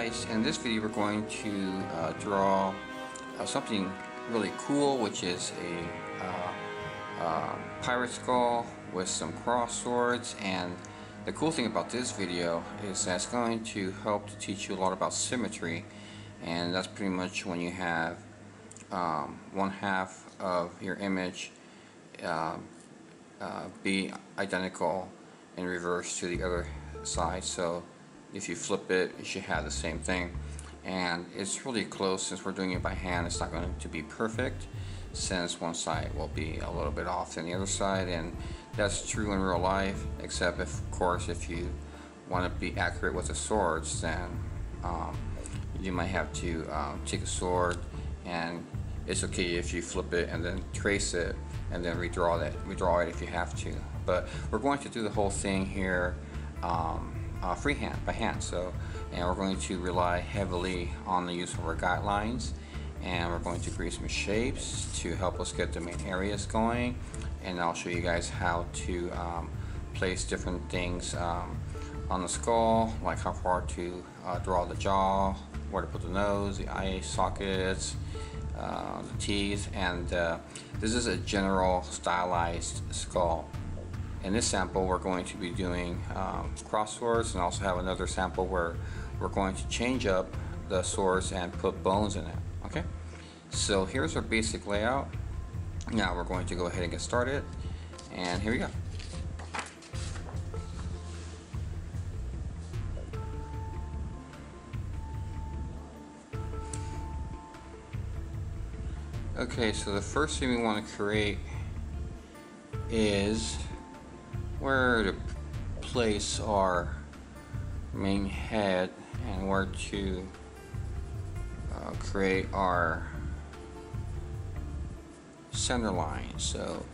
guys, in this video we're going to draw something really cool, which is a pirate skull with some cross swords. And the cool thing about this video is that it's going to help to teach you a lot about symmetry, and that's pretty much when you have one half of your image be identical in reverse to the other side. So if you flip it, you should have the same thing, and it's really close. Since we're doing it by hand, it's not going to be perfect, since one side will be a little bit off than the other side, and that's true in real life, except of course if you want to be accurate with the swords, then you might have to take a sword, and it's okay if you flip it and then trace it and then redraw it if you have to. But we're going to do the whole thing here freehand, by hand. And we're going to rely heavily on the use of our guidelines, and we're going to create some shapes to help us get the main areas going, and I'll show you guys how to place different things on the skull, like how far to draw the jaw, where to put the nose, the eye sockets, the teeth, and this is a general stylized skull. In this sample we're going to be doing cross swords, and also have another sample where we're going to change up the swords and put bones in it. Okay, so here's our basic layout. Now we're going to go ahead and get started, and here we go. Okay, so the first thing we want to create is where to place our main head and where to create our center line. So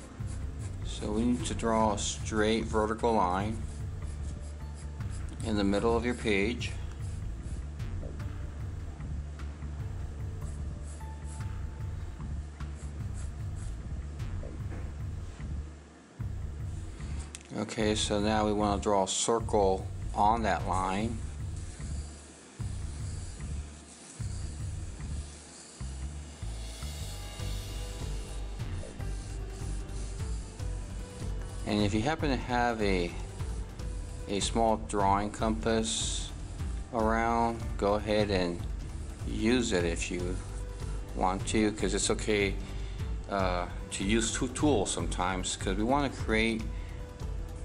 we need to draw a straight vertical line in the middle of your page. Okay, so now we want to draw a circle on that line. And if you happen to have a small drawing compass around, go ahead and use it if you want to, because it's okay to use two tools sometimes, because we want to create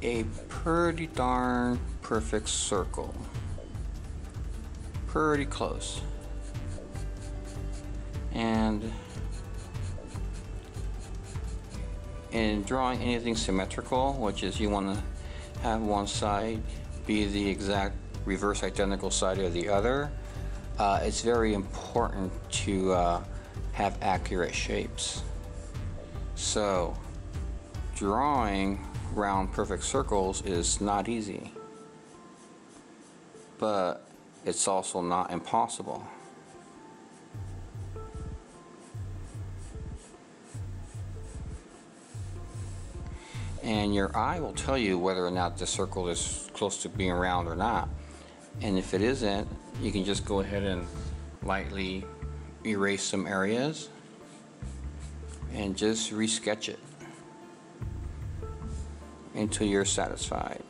a pretty darn perfect circle. Pretty close. And in drawing anything symmetrical, which is you want to have one side be the exact reverse identical side of the other, it's very important to have accurate shapes. So drawing round perfect circles is not easy, but it's also not impossible. And your eye will tell you whether or not the circle is close to being round or not, and if it isn't, you can just go ahead and lightly erase some areas and just resketch it until you're satisfied.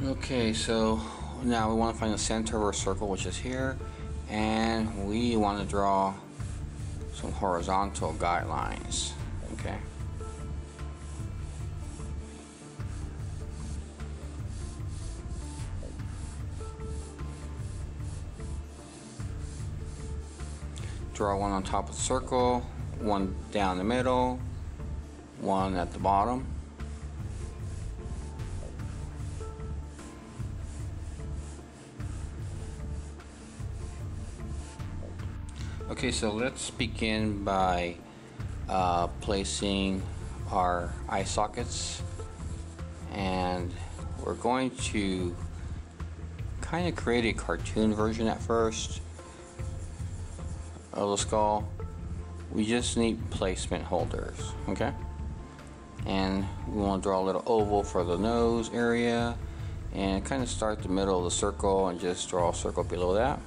Okay, so now we want to find the center of our circle, which is here, and we want to draw some horizontal guidelines. Okay. Draw one on top of the circle, one down the middle, one at the bottom. Okay, so let's begin by placing our eye sockets, and we're going to kind of create a cartoon version at first of the skull, we just need placement holders, okay? And we want to draw a little oval for the nose area, and kind of start the middle of the circle and just draw a circle below that.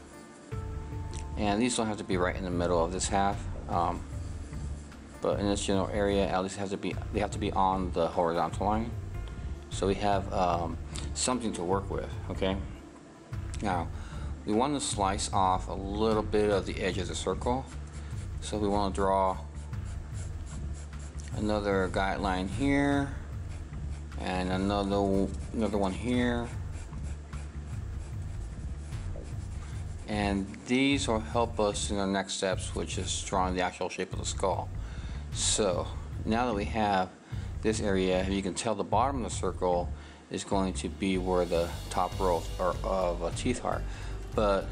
And these don't have to be right in the middle of this half, but in this general area, at least they have to be on the horizontal line. So we have something to work with, okay? Now, we want to slice off a little bit of the edge of the circle. So we want to draw another guideline here, and another one here. And these will help us in our next steps, which is drawing the actual shape of the skull. So now that we have this area, you can tell the bottom of the circle is going to be where the top row of teeth are. But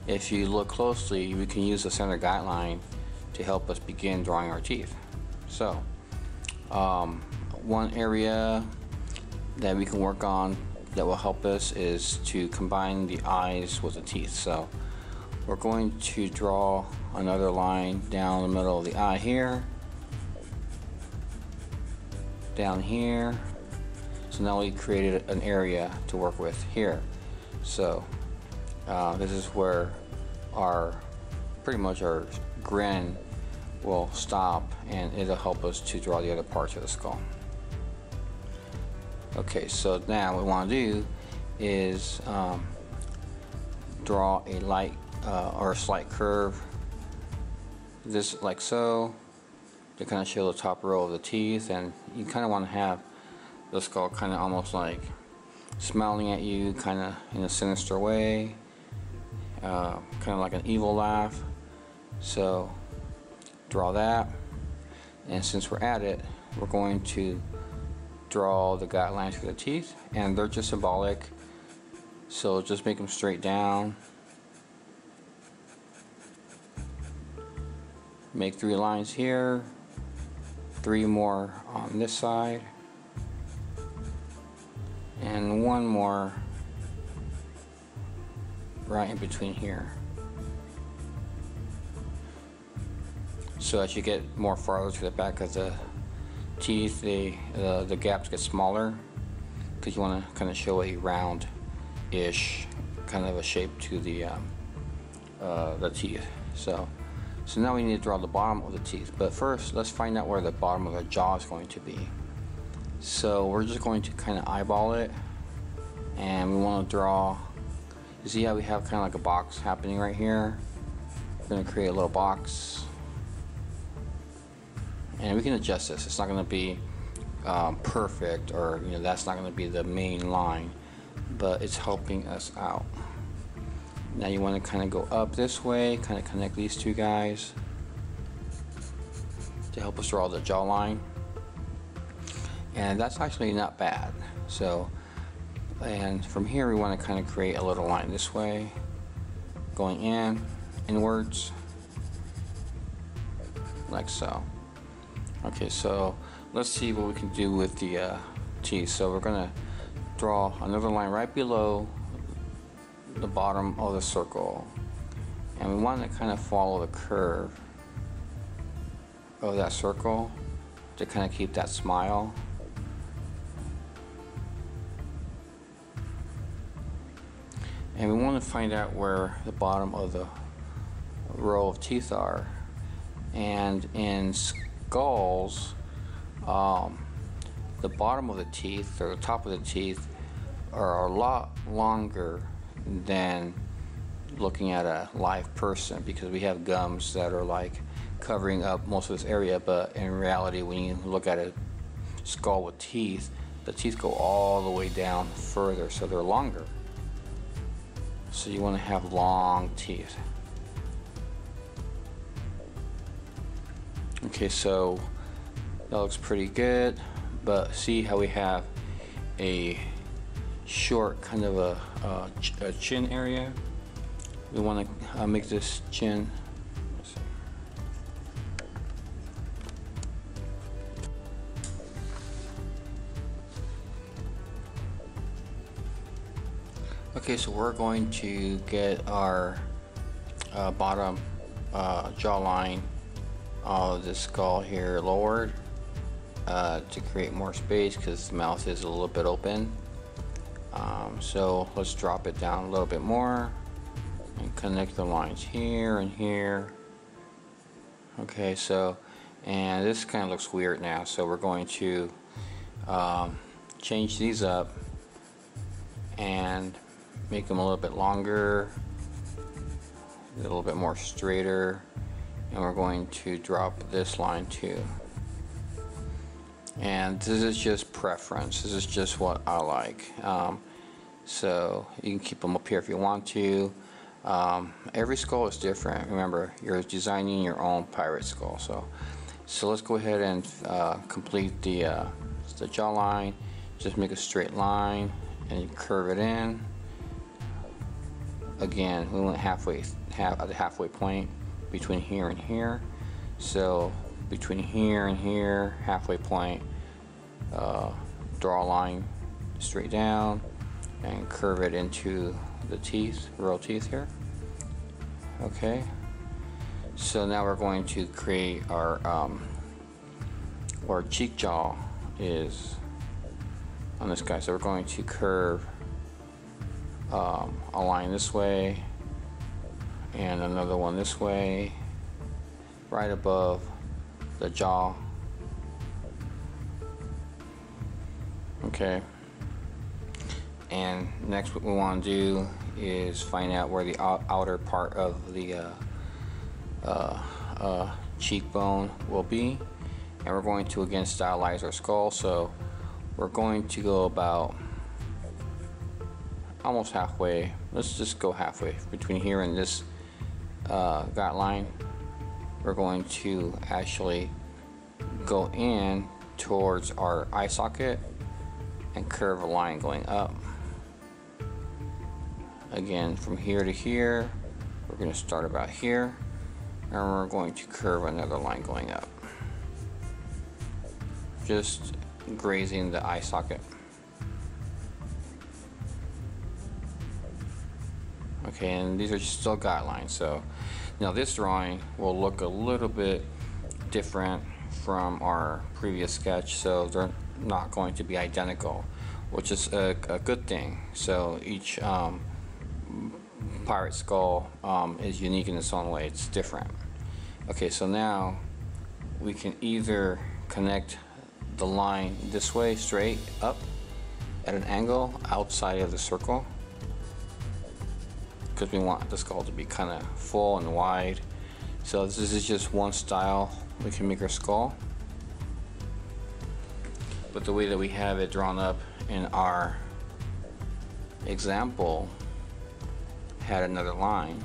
if you look closely, we can use the center guideline to help us begin drawing our teeth. So one area that we can work on that will help us is to combine the eyes with the teeth. So we're going to draw another line down the middle of the eye here, down here. So now we created an area to work with here. So this is where pretty much our grin will stop, and it'll help us to draw the other parts of the skull. Okay, so now what we want to do is draw a light or a slight curve, this like so, to kind of show the top row of the teeth. And you kind of want to have the skull kind of almost like smiling at you, kind of in a sinister way, kind of like an evil laugh. So draw that, and since we're at it, we're going to draw the guidelines for the teeth, and they're just symbolic, so just make them straight down. Make 3 lines here, 3 more on this side, and 1 more right in between here. So as you get more farther to the back of the teeth, the gaps get smaller, because you want to kind of show a round-ish kind of a shape to the teeth. So now we need to draw the bottom of the teeth, but first let's find out where the bottom of the jaw is going to be. So we're just going to kind of eyeball it, and we want to draw, you see how we have kind of like a box happening right here? We're going to create a little box, and we can adjust this. It's not going to be perfect, or that's not going to be the main line, but it's helping us out. Now you want to kind of go up this way, kind of connect these 2 guys to help us draw the jawline, and that's actually not bad. So, and from here we want to kind of create a little line this way, going inwards, like so. Okay, so let's see what we can do with the teeth. So we're going to draw another line right below the bottom of the circle, and we want to kind of follow the curve of that circle to kind of keep that smile. And we want to find out where the bottom of the row of teeth are. And in skulls, the bottom of the teeth, or the top of the teeth, are a lot longer than looking at a live person, because we have gums that are like covering up most of this area, but in reality when you look at a skull with teeth, the teeth go all the way down further, so they're longer. So you want to have long teeth. Okay, so that looks pretty good, but see how we have a short kind of a chin area? We want to make this chin. Okay, so we're going to get our bottom jawline of the skull here lowered to create more space because the mouth is a little bit open. So let's drop it down a little bit more and connect the lines here and here. Okay, so, and this kind of looks weird now, so we're going to change these up and make them a little bit longer, a little bit more straighter, and we're going to drop this line too. And this is just preference, this is just what I like. So you can keep them up here if you want to. Every skull is different. Remember, you're designing your own pirate skull. So let's go ahead and complete the jawline. Just make a straight line and curve it in. Again, we went at the halfway point between here and here. So between here and here, halfway point, draw a line straight down and curve it into the teeth, row teeth here. Okay, so now we're going to create our cheek jaw is on this guy. So we're going to curve a line this way and another one this way, right above the jaw. Okay. And next what we want to do is find out where the outer part of the cheekbone will be, and we're going to again stylize our skull. So we're going to go about almost halfway. Let's just go halfway between here and this guide line. We're going to actually go in towards our eye socket and curve a line going up. Again, from here to here, we're going to start about here, and we're going to curve another line going up, just grazing the eye socket. Okay, and these are still guidelines. So now this drawing will look a little bit different from our previous sketch, so they're not going to be identical, which is a good thing. So each pirate skull is unique in its own way. It's different. Okay, so now we can either connect the line this way straight up at an angle outside of the circle, because we want the skull to be kind of full and wide. So this is just one style we can make our skull, but the way that we have it drawn up in our example had another line.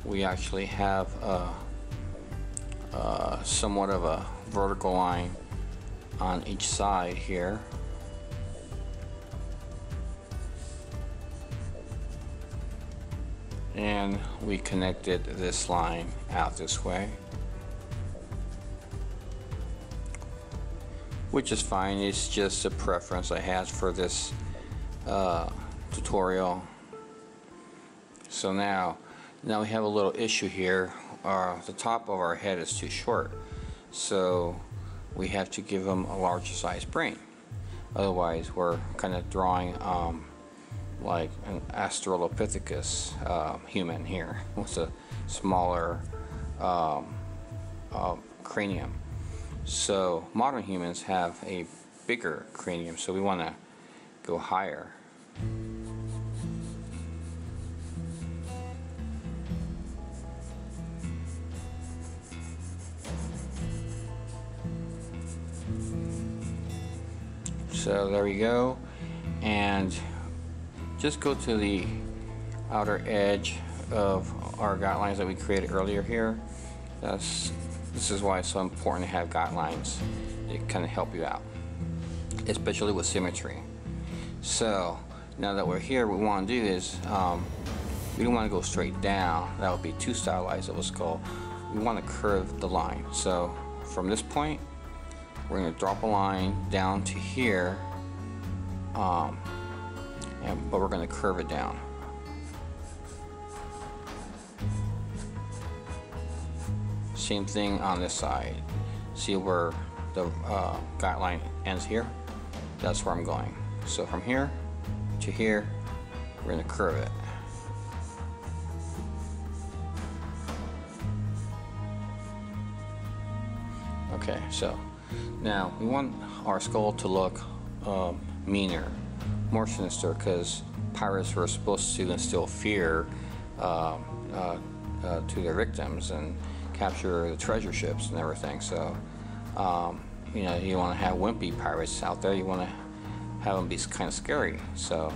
We actually have somewhat of a vertical line on each side here. And we connected this line out this way, which is fine. It's just a preference I had for this tutorial. So now we have a little issue here. The top of our head is too short, so we have to give them a larger size brain. Otherwise we're kind of drawing like an Australopithecus human here with a smaller cranium. So modern humans have a bigger cranium, so we want to go higher. So there we go, and just go to the outer edge of our guidelines that we created earlier here. This is why it's so important to have guidelines. It kind of help you out, especially with symmetry. So now that we're here, what we want to do is we don't want to go straight down. That would be too stylized of a skull. We want to curve the line. So from this point, we're going to drop a line down to here, but we're going to curve it down. Same thing on this side. See where the guideline ends here? That's where I'm going. So from here to here, we're going to curve it. Okay, so now we want our skull to look meaner, more sinister, because pirates were supposed to instill fear to their victims and capture the treasure ships and everything. So you know, you want to have wimpy pirates out there. You want to have them be kind of scary. So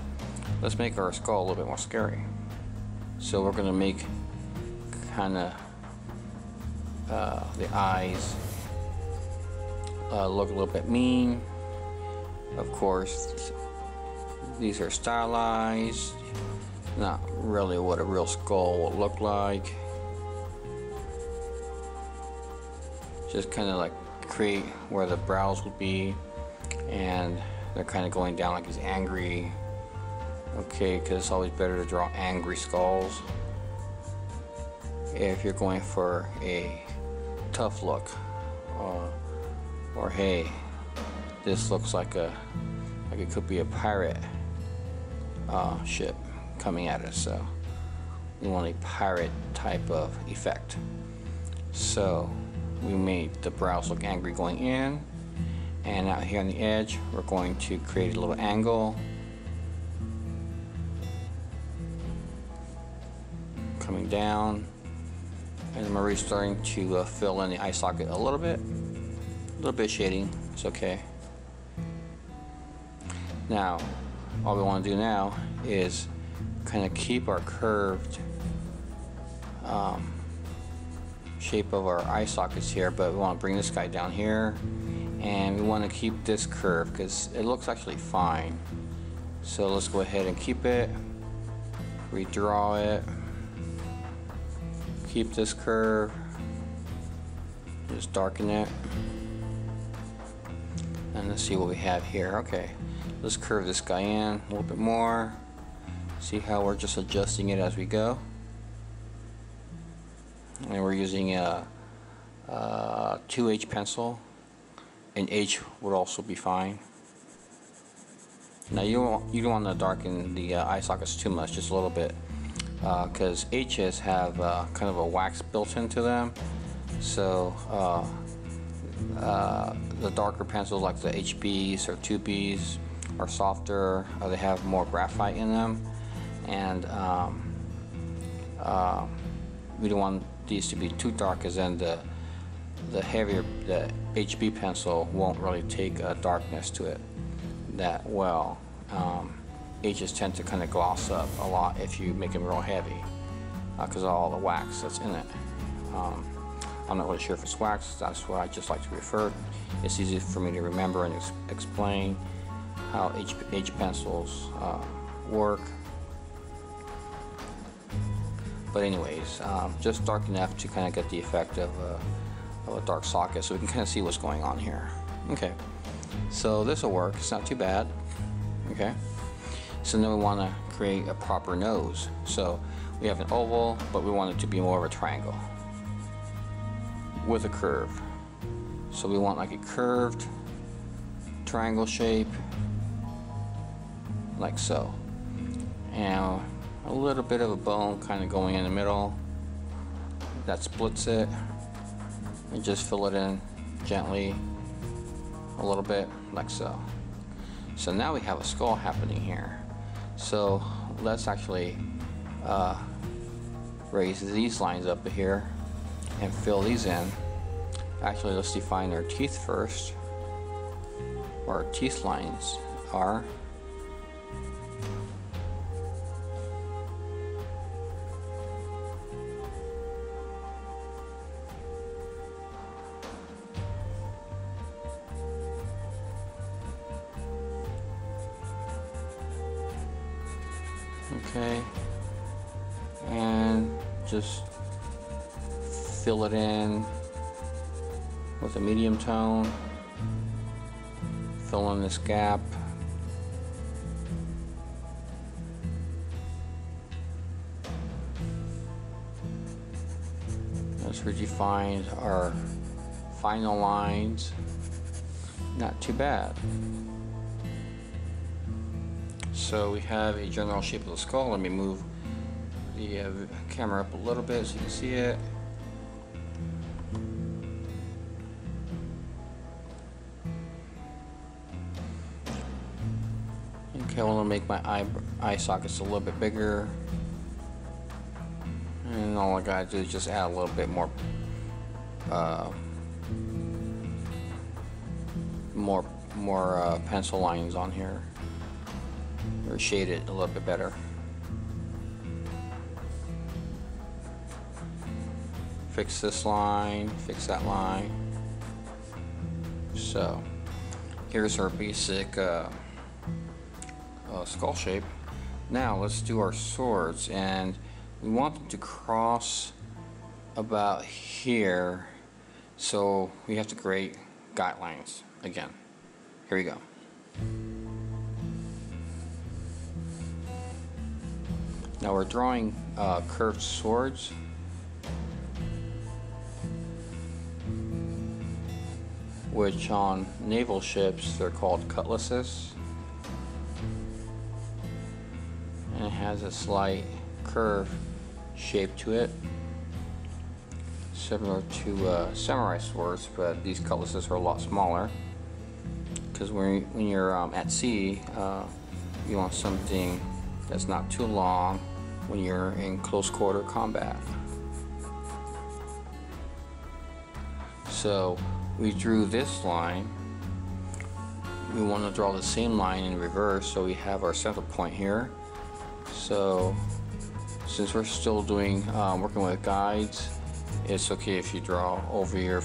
let's make our skull a little bit more scary. So we're going to make kind of the eyes look a little bit mean. Of course, these are stylized, not really what a real skull will look like. Just kind of like create where the brows would be, and they're kind of going down like he's angry. Okay, because it's always better to draw angry skulls if you're going for a tough look, or hey, this looks like it could be a pirate ship coming at us. So we want a pirate type of effect. So we made the brows look angry going in, and out here on the edge we're going to create a little angle coming down, and I'm already starting to fill in the eye socket a little bit shading. It's okay. Now all we want to do now is kind of keep our curved shape of our eye sockets here, but we want to bring this guy down here, and we want to keep this curve because it looks actually fine. So let's go ahead and keep it, redraw it, keep this curve, just darken it, and let's see what we have here. Okay, let's curve this guy in a little bit more. See how we're just adjusting it as we go. And we're using a 2H pencil, and H would also be fine. Now you don't want to darken the eye sockets too much, just a little bit, because H's have kind of a wax built into them. So the darker pencils like the HBs or 2Bs are softer, they have more graphite in them, and we don't want these to be too dark, because then the heavier the HB pencil won't really take a darkness to it that well. H's tend to kind of gloss up a lot if you make them real heavy, because of all the wax that's in it. I'm not really sure if it's wax. That's what I just like to refer. It's easy for me to remember and explain how H pencils work. But anyways, just dark enough to kind of get the effect of a dark socket, so we can kind of see what's going on here. Okay, so this will work. It's not too bad. Okay, so then we want to create a proper nose. So we have an oval, but we want it to be more of a triangle with a curve. So we want like a curved triangle shape, like so, and a little bit of a bone kind of going in the middle that splits it, and just fill it in gently a little bit, like so. So now we have a skull happening here. So let's actually raise these lines up here and fill these in. Actually, let's define our teeth first, where our teeth lines are. Okay, and just fill it in with a medium tone, fill in this gap, Once we defined our final lines, not too bad. So we have a general shape of the skull. Let me move the camera up a little bit so you can see it. Okay, I want to make my eye sockets a little bit bigger. And all I gotta do is just add a little bit more pencil lines on here, or shade it a little bit better. Fix this line, fix that line. So here's our basic skull shape. Now let's do our swords, and we want them to cross about here, so we have to create guidelines again. Here we go. Now we're drawing curved swords. Which on naval ships they're called cutlasses. And it has a slight curve shape to it, similar to samurai swords, but these cutlasses are a lot smaller. Because when you're at sea, you want something that's not too long when you're in close quarter combat. So we drew this line. We want to draw the same line in reverse, so we have our center point here. So since we're still doing working with guides, it's okay if you draw over your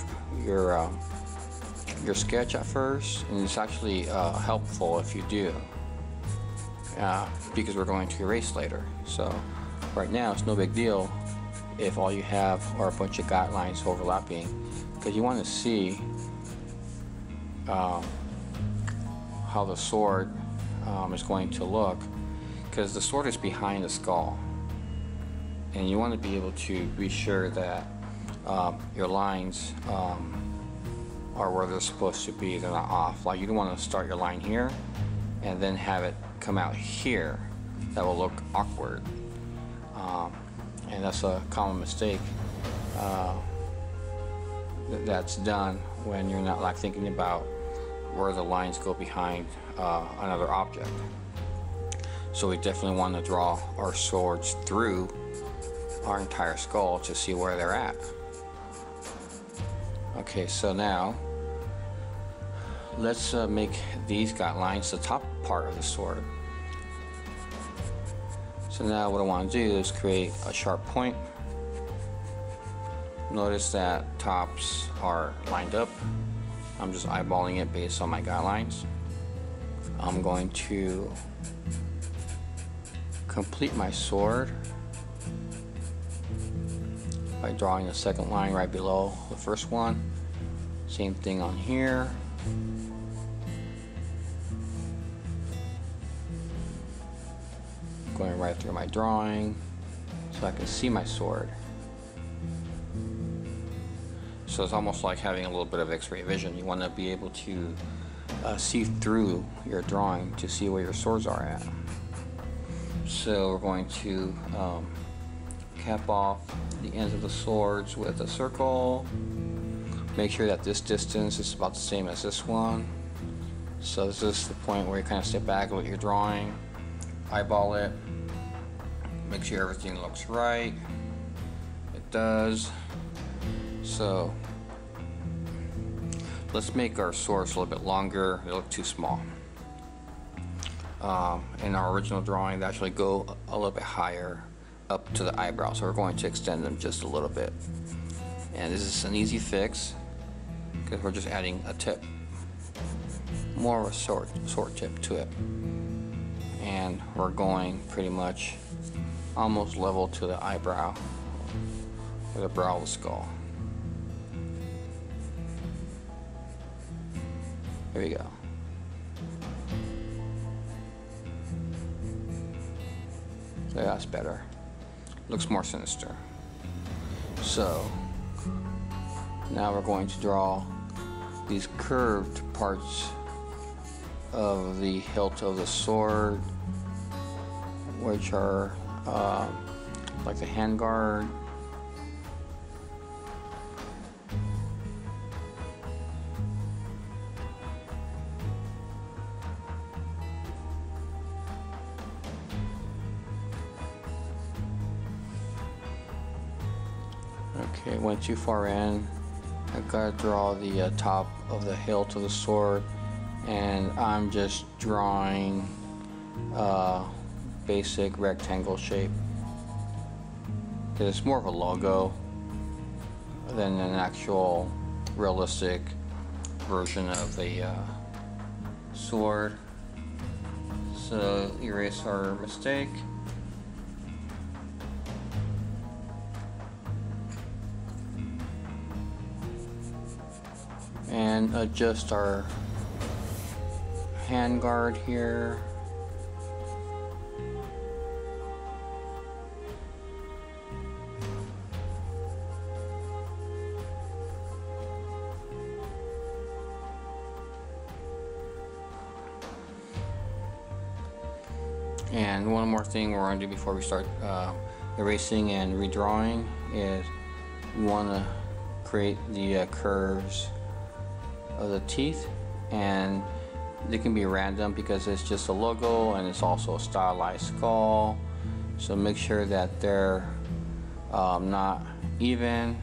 sketch at first, and it's actually helpful if you do, because we're going to erase later. So right now it's no big deal if all you have are a bunch of guidelines overlapping, because you want to see how the sword is going to look, because the sword is behind the skull, and you want to be able to be sure that your lines are where they're supposed to be, they're not off. Like, you don't want to start your line here and then have it come out here. That will look awkward, and that's a common mistake that's done when you're not like thinking about where the lines go behind another object. So we definitely want to draw our swords through our entire skull to see where they're at. Okay, so now let's make these guidelines the top part of the sword. So now what I want to do is create a sharp point. Notice that tops are lined up. I'm just eyeballing it based on my guidelines. I'm going to complete my sword by drawing the second line right below the first one. Same thing on here. Going right through my drawing so I can see my sword. So it's almost like having a little bit of X-ray vision. You want to be able to see through your drawing to see where your swords are at. So we're going to cap off the ends of the swords with a circle. Make sure that this distance is about the same as this one. So this is the point where you kind of step back and look at your drawing, eyeball it, make sure everything looks right. It does. So let's make our swords a little bit longer. They look too small. In our original drawing, they actually go a little bit higher up to the eyebrow, so we're going to extend them just a little bit. And this is an easy fix because we're just adding a tip, more of a sword tip to it, and we're going pretty much almost level to the eyebrow or the brow of the skull. Here we go. So that's better. Looks more sinister. So Now we're going to draw these curved parts of the hilt of the sword, which are like the handguard. Okay, went too far in. I've got to draw the top of the hilt of the sword, and I'm just drawing a basic rectangle shape. It's more of a logo than an actual realistic version of the sword. So erase our mistake. And adjust our handguard here. And one more thing we're going to do before we start erasing and redrawing is we want to create the curves of the teeth, and they can be random because it's just a logo and it's also a stylized skull, so make sure that they're not even.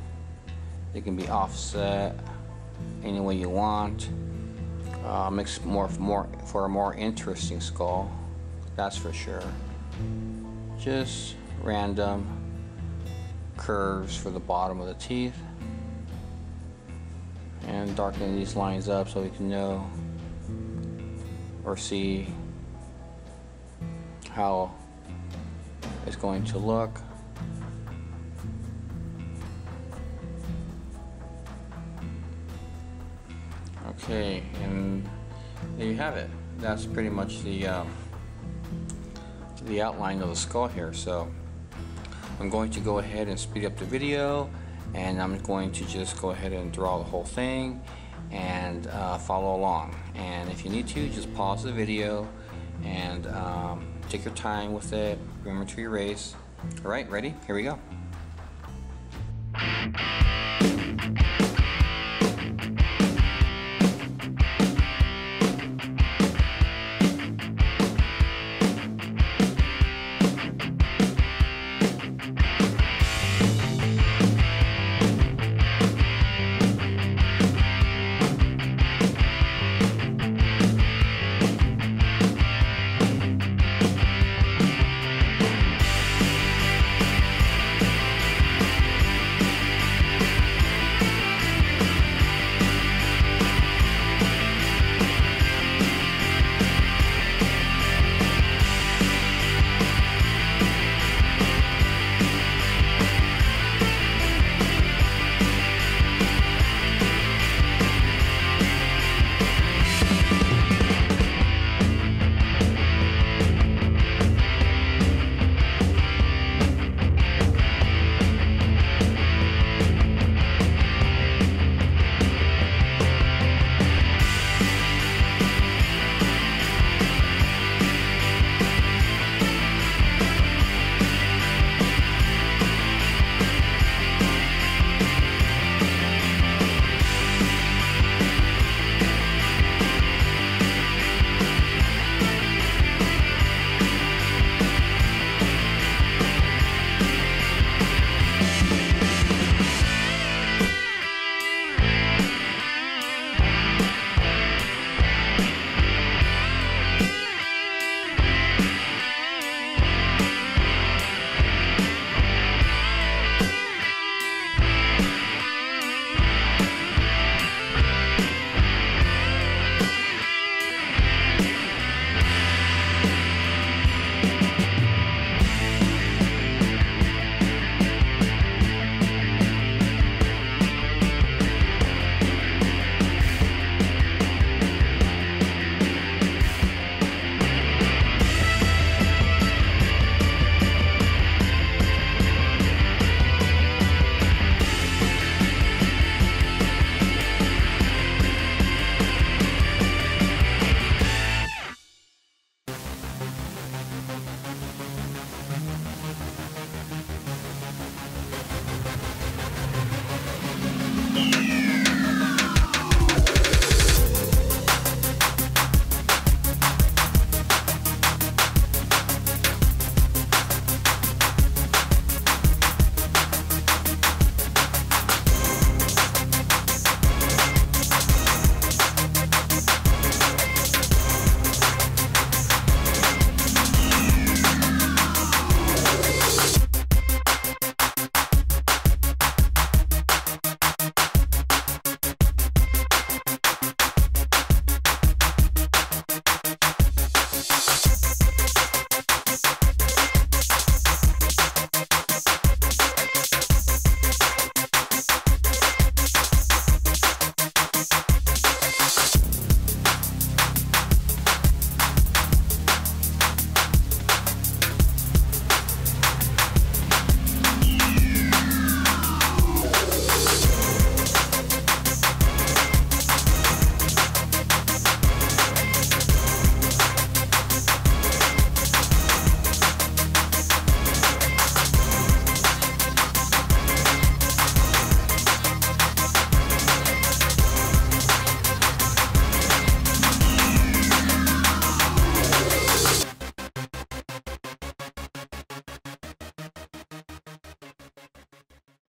They can be offset any way you want. Makes more for a more interesting skull, that's for sure. Just random curves for the bottom of the teeth, and darken these lines up so we can know or see how it's going to look. Okay, and there you have it. That's pretty much the outline of the skull here. So I'm going to go ahead and speed up the video, and I'm going to just go ahead and draw the whole thing and follow along. And if you need to, just pause the video and take your time with it. Remember to erase. Alright, ready? Here we go.